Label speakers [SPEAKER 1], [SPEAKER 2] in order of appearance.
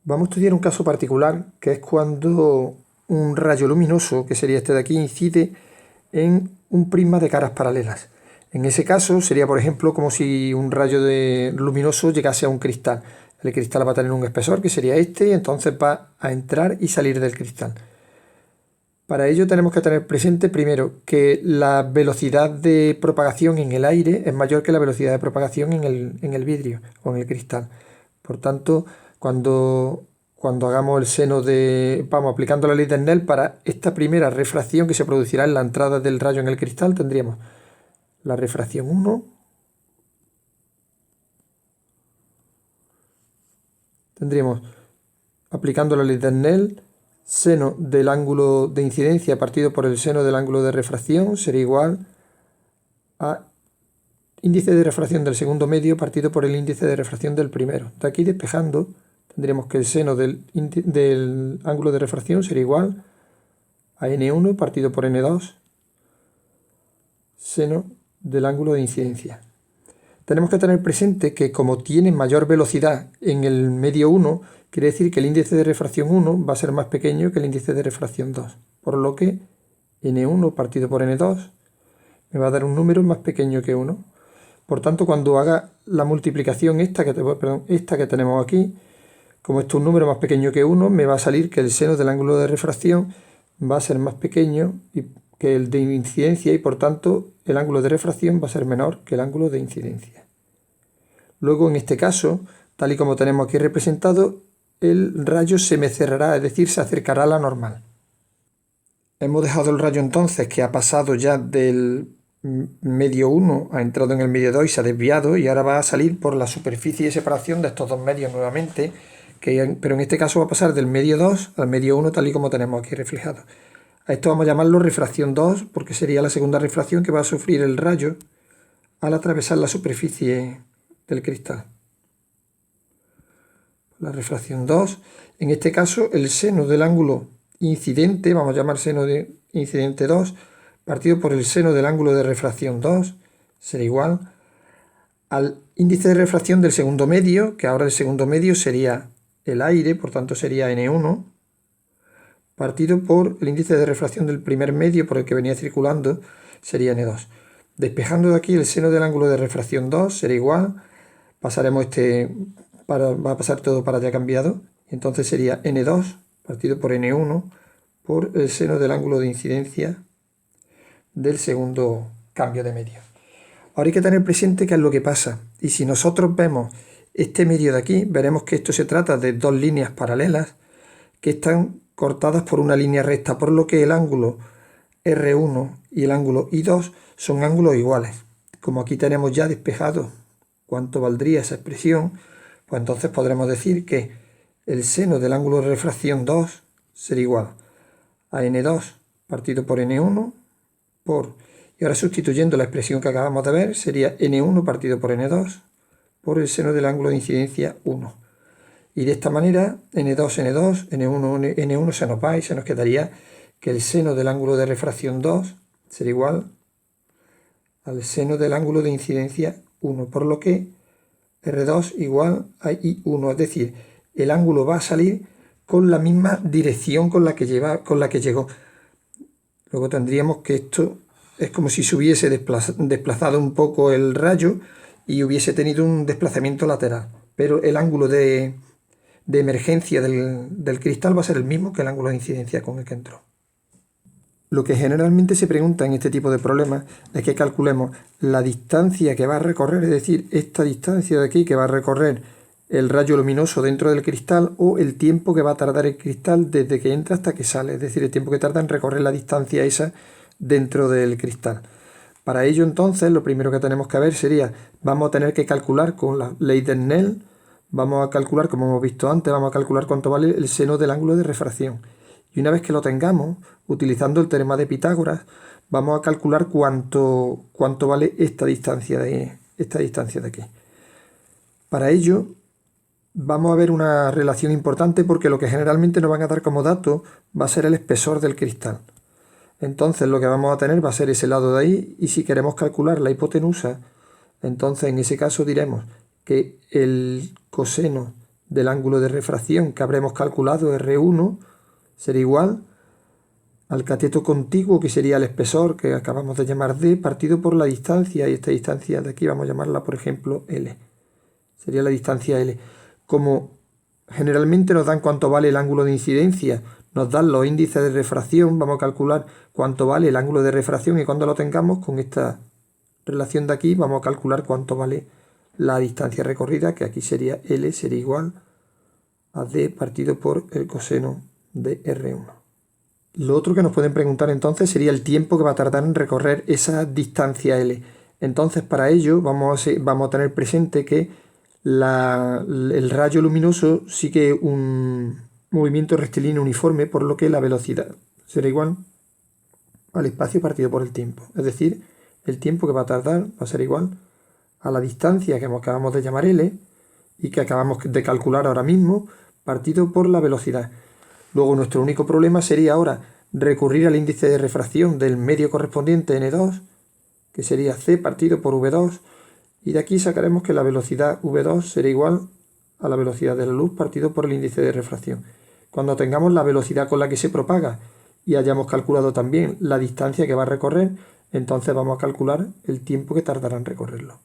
[SPEAKER 1] Vamos a estudiar un caso particular, que es cuando un rayo luminoso, que sería este de aquí, incide en un prisma de caras paralelas. En ese caso sería, por ejemplo, como si un rayo luminoso llegase a un cristal. El cristal va a tener un espesor, que sería este, y entonces va a entrar y salir del cristal. Para ello tenemos que tener presente primero que la velocidad de propagación en el aire es mayor que la velocidad de propagación en el vidrio o en el cristal. Por tanto, cuando hagamos el seno vamos aplicando la ley de Snell para esta primera refracción que se producirá en la entrada del rayo en el cristal, tendríamos la refracción 1, tendríamos, aplicando la ley de Snell, seno del ángulo de incidencia partido por el seno del ángulo de refracción será igual a índice de refracción del segundo medio partido por el índice de refracción del primero. De aquí despejando, tendremos que el seno del ángulo de refracción será igual a n1 partido por n2, seno del ángulo de incidencia. Tenemos que tener presente que como tiene mayor velocidad en el medio 1, quiere decir que el índice de refracción 1 va a ser más pequeño que el índice de refracción 2, por lo que n1 partido por n2 me va a dar un número más pequeño que 1. Por tanto, cuando haga la multiplicación esta que tenemos aquí, como esto es un número más pequeño que 1, me va a salir que el seno del ángulo de refracción va a ser más pequeño que el de incidencia y por tanto el ángulo de refracción va a ser menor que el ángulo de incidencia. Luego, en este caso, tal y como tenemos aquí representado, el rayo se me cerrará, es decir, se acercará a la normal. Hemos dejado el rayo entonces que ha pasado ya del medio 1, ha entrado en el medio 2 y se ha desviado, y ahora va a salir por la superficie de separación de estos dos medios nuevamente, pero en este caso va a pasar del medio 2 al medio 1 tal y como tenemos aquí reflejado. A esto vamos a llamarlo refracción 2 porque sería la segunda refracción que va a sufrir el rayo al atravesar la superficie del cristal. La refracción 2, en este caso el seno del ángulo incidente, vamos a llamar seno de incidente 2, partido por el seno del ángulo de refracción 2, será igual al índice de refracción del segundo medio, que ahora el segundo medio sería el aire, por tanto sería n1, partido por el índice de refracción del primer medio por el que venía circulando, sería n2. Despejando de aquí el seno del ángulo de refracción 2 será igual, pasaremos va a pasar todo para allá cambiado, y entonces sería n2 partido por n1 por el seno del ángulo de incidencia del segundo cambio de medio. Ahora hay que tener presente qué es lo que pasa, y si nosotros vemos este medio de aquí, veremos que esto se trata de dos líneas paralelas que están cortadas por una línea recta, por lo que el ángulo R1 y el ángulo I2 son ángulos iguales. Como aquí tenemos ya despejado cuánto valdría esa expresión, pues entonces podremos decir que el seno del ángulo de refracción 2 será igual a n2 partido por n1 y ahora sustituyendo la expresión que acabamos de ver, sería n1 partido por n2 por el seno del ángulo de incidencia 1. Y de esta manera, n2, n2, n1, n1 se nos va y se nos quedaría que el seno del ángulo de refracción 2 será igual al seno del ángulo de incidencia 1, por lo que R2 igual a I1, es decir, el ángulo va a salir con la misma dirección con la que llegó. Luego tendríamos que esto es como si se hubiese desplazado un poco el rayo y hubiese tenido un desplazamiento lateral, pero el ángulo de emergencia del cristal va a ser el mismo que el ángulo de incidencia con el que entró. Lo que generalmente se pregunta en este tipo de problemas es que calculemos la distancia que va a recorrer, es decir, esta distancia de aquí que va a recorrer el rayo luminoso dentro del cristal o el tiempo que va a tardar el cristal desde que entra hasta que sale, es decir, el tiempo que tarda en recorrer la distancia esa dentro del cristal. Para ello entonces lo primero que tenemos que ver sería, vamos a tener que calcular con la ley de Snell, vamos a calcular, como hemos visto antes, vamos a calcular cuánto vale el seno del ángulo de refracción. Y una vez que lo tengamos, utilizando el teorema de Pitágoras, vamos a calcular cuánto vale esta distancia de aquí. Para ello, vamos a ver una relación importante porque lo que generalmente nos van a dar como dato va a ser el espesor del cristal. Entonces lo que vamos a tener va a ser ese lado de ahí, y si queremos calcular la hipotenusa, entonces en ese caso diremos que el coseno del ángulo de refracción que habremos calculado, R1, será igual al cateto contiguo, que sería el espesor que acabamos de llamar D, partido por la distancia, y esta distancia de aquí vamos a llamarla, por ejemplo, L. Sería la distancia L. Como generalmente nos dan cuánto vale el ángulo de incidencia, nos dan los índices de refracción, vamos a calcular cuánto vale el ángulo de refracción, y cuando lo tengamos con esta relación de aquí, vamos a calcular cuánto vale la distancia recorrida, que aquí sería L, sería igual a D partido por el coseno de R1. Lo otro que nos pueden preguntar entonces sería el tiempo que va a tardar en recorrer esa distancia L. Entonces, para ello vamos a tener presente que el rayo luminoso sigue un movimiento rectilíneo uniforme, por lo que la velocidad será igual al espacio partido por el tiempo. Es decir, el tiempo que va a tardar va a ser igual a la distancia que acabamos de llamar L y que acabamos de calcular ahora mismo, partido por la velocidad. Luego nuestro único problema sería ahora recurrir al índice de refracción del medio correspondiente N2, que sería C partido por V2, y de aquí sacaremos que la velocidad V2 será igual a la velocidad de la luz partido por el índice de refracción. Cuando tengamos la velocidad con la que se propaga y hayamos calculado también la distancia que va a recorrer, entonces vamos a calcular el tiempo que tardará en recorrerlo.